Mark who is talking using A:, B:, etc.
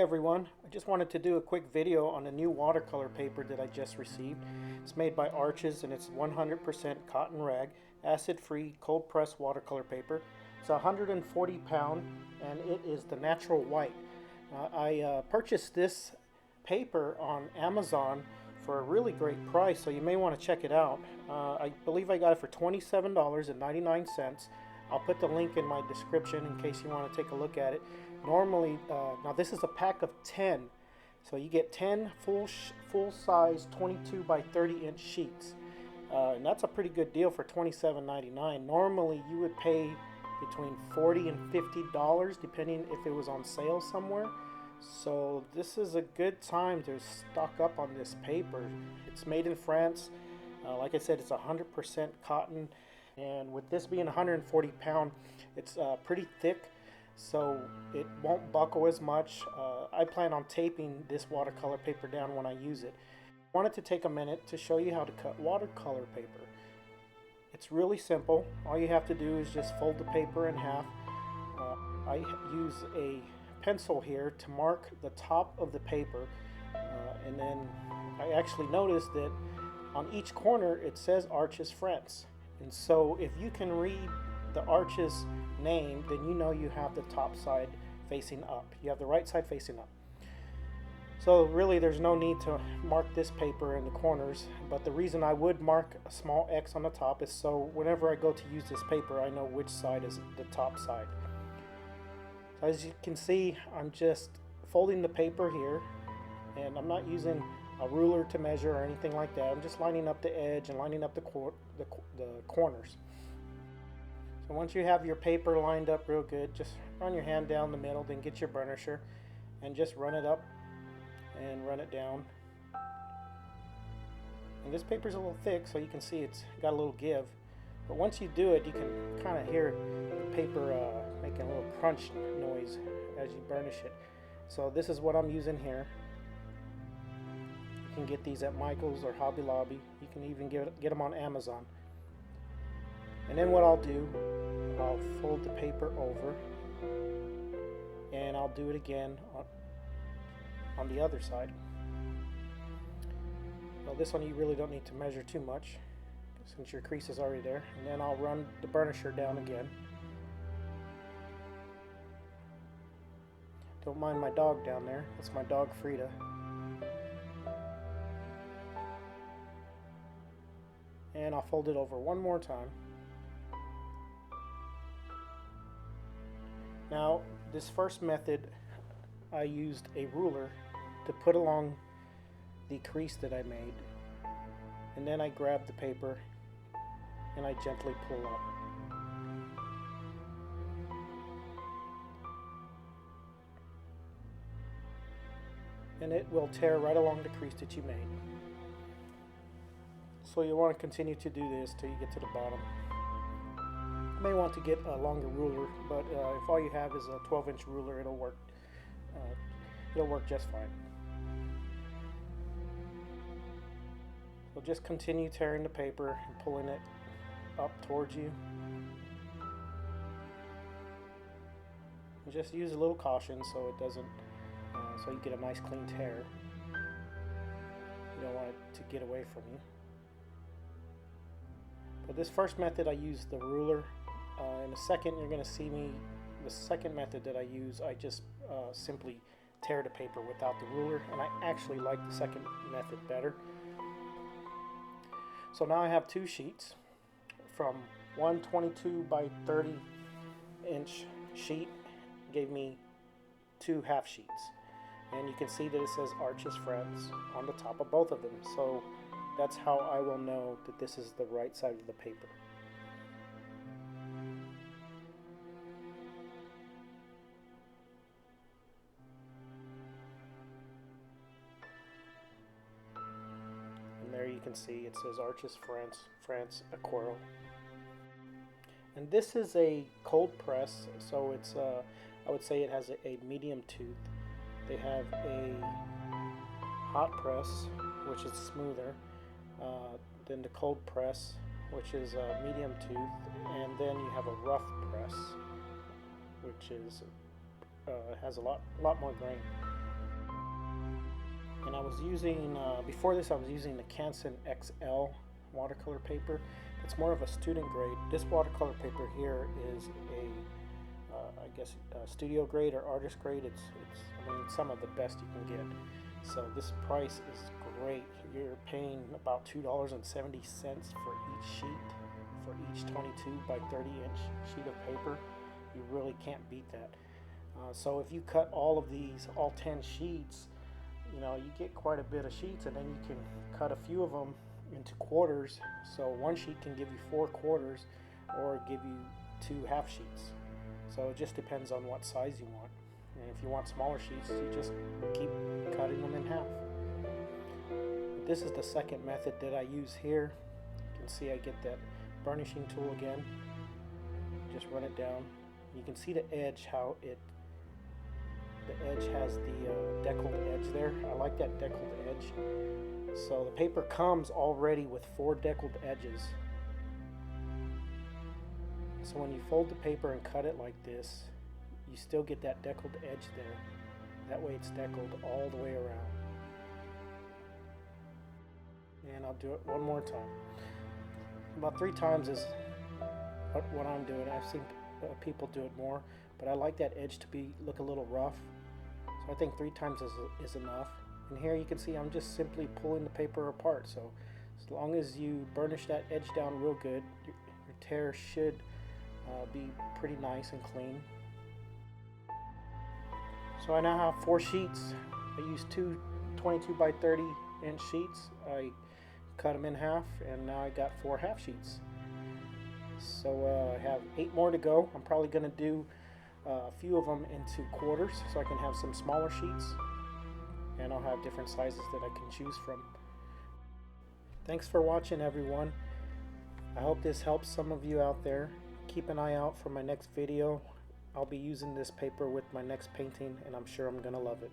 A: everyone, I just wanted to do a quick video on a new watercolor paper that I just received. It's made by Arches and it's 100% cotton rag, acid-free, cold-pressed watercolor paper. It's 140 pound and it is the natural white. I purchased this paper on Amazon for a really great price, so you may want to check it out. I believe I got it for $27.99. I'll put the link in my description in case you want to take a look at it. Normally, now this is a pack of 10, so you get 10 full-size 22 by 30 inch sheets, and that's a pretty good deal for $27.99. Normally, you would pay between $40 and $50 depending if it was on sale somewhere. So this is a good time to stock up on this paper. It's made in France. Like I said, it's 100% cotton, and with this being 140 pound, it's pretty thick, so it won't buckle as much. I plan on taping this watercolor paper down when I use it. I wanted to take a minute to show you how to cut watercolor paper. It's really simple. All you have to do is just fold the paper in half. I use a pencil here to mark the top of the paper, and then I actually noticed that on each corner it says Arches France, and so if you can read the Arches name, then you know you have the top side facing up. You have the right side facing up. So really there's no need to mark this paper in the corners, but the reason I would mark a small X on the top is so whenever I go to use this paper, I know which side is the top side. So as you can see, I'm just folding the paper here, and I'm not using a ruler to measure or anything like that. I'm just lining up the edge and lining up the corners. So once you have your paper lined up real good, just run your hand down the middle, then get your burnisher and just run it up and run it down. And this paper is a little thick, so you can see it's got a little give. But once you do it, you can kind of hear the paper making a little crunch noise as you burnish it. So this is what I'm using here. You can get these at Michael's or Hobby Lobby. You can even get them on Amazon. And then what I'll do, I'll fold the paper over, and I'll do it again on the other side. Well, this one you really don't need to measure too much since your crease is already there. And then I'll run the burnisher down again. Don't mind my dog down there. That's my dog Frida. And I'll fold it over one more time. Now, this first method, I used a ruler to put along the crease that I made, and then I grabbed the paper and I gently pull up. And it will tear right along the crease that you made. So you want to continue to do this till you get to the bottom. You may want to get a longer ruler, but if all you have is a 12-inch ruler, it'll work. It'll work just fine. So just continue tearing the paper and pulling it up towards you. And just use a little caution so it doesn't, so you get a nice clean tear. You don't want it to get away from you. For this first method, I use the ruler. In a second, you're going to see me. The second method that I use, I just simply tear the paper without the ruler, and I actually like the second method better. So now I have two sheets. From one 22 by 30 inch sheet gave me two half sheets, and you can see that it says Arches France on the top of both of them. So that's how I will know that this is the right side of the paper. There you can see it says Arches France Aquarelle. And this is a cold press, so it's I would say it has a medium tooth. They have a hot press, which is smoother, then the cold press, which is a medium tooth, and then you have a rough press, which is has a lot more grain. And I was using, before this I was using the Canson XL watercolor paper. It's more of a student grade. This watercolor paper here is a, I guess, studio grade or artist grade. It's I mean, some of the best you can get. So this price is great. You're paying about $2.70 for each sheet, for each 22 by 30 inch sheet of paper. You really can't beat that. So if you cut all of these, all 10 sheets, you know, you get quite a bit of sheets, and then you can cut a few of them into quarters. So one sheet can give you 4 quarters or give you 2 half sheets. So it just depends on what size you want. And if you want smaller sheets, you just keep cutting them in half. But this is the second method that I use here. You can see I get that burnishing tool again. Just run it down. You can see the edge, how the edge has the deckled edge there. I like that deckled edge. So the paper comes already with 4 deckled edges. So when you fold the paper and cut it like this, you still get that deckled edge there. That way it's deckled all the way around. And I'll do it one more time. About 3 times is what I'm doing. I've seen people do it more, but I like that edge to look a little rough. So I think 3 times is enough. And here you can see I'm just simply pulling the paper apart. So as long as you burnish that edge down real good, your tear should be pretty nice and clean. So I now have 4 sheets. I used 2 22 by 30 inch sheets. I cut them in half, and now I got 4 half sheets. So I have 8 more to go. I'm probably going to do a few of them into quarters so I can have some smaller sheets, and I'll have different sizes that I can choose from. Thanks for watching, everyone. I hope this helps some of you out there. Keep an eye out for my next video. I'll be using this paper with my next painting, and I'm sure I'm gonna love it.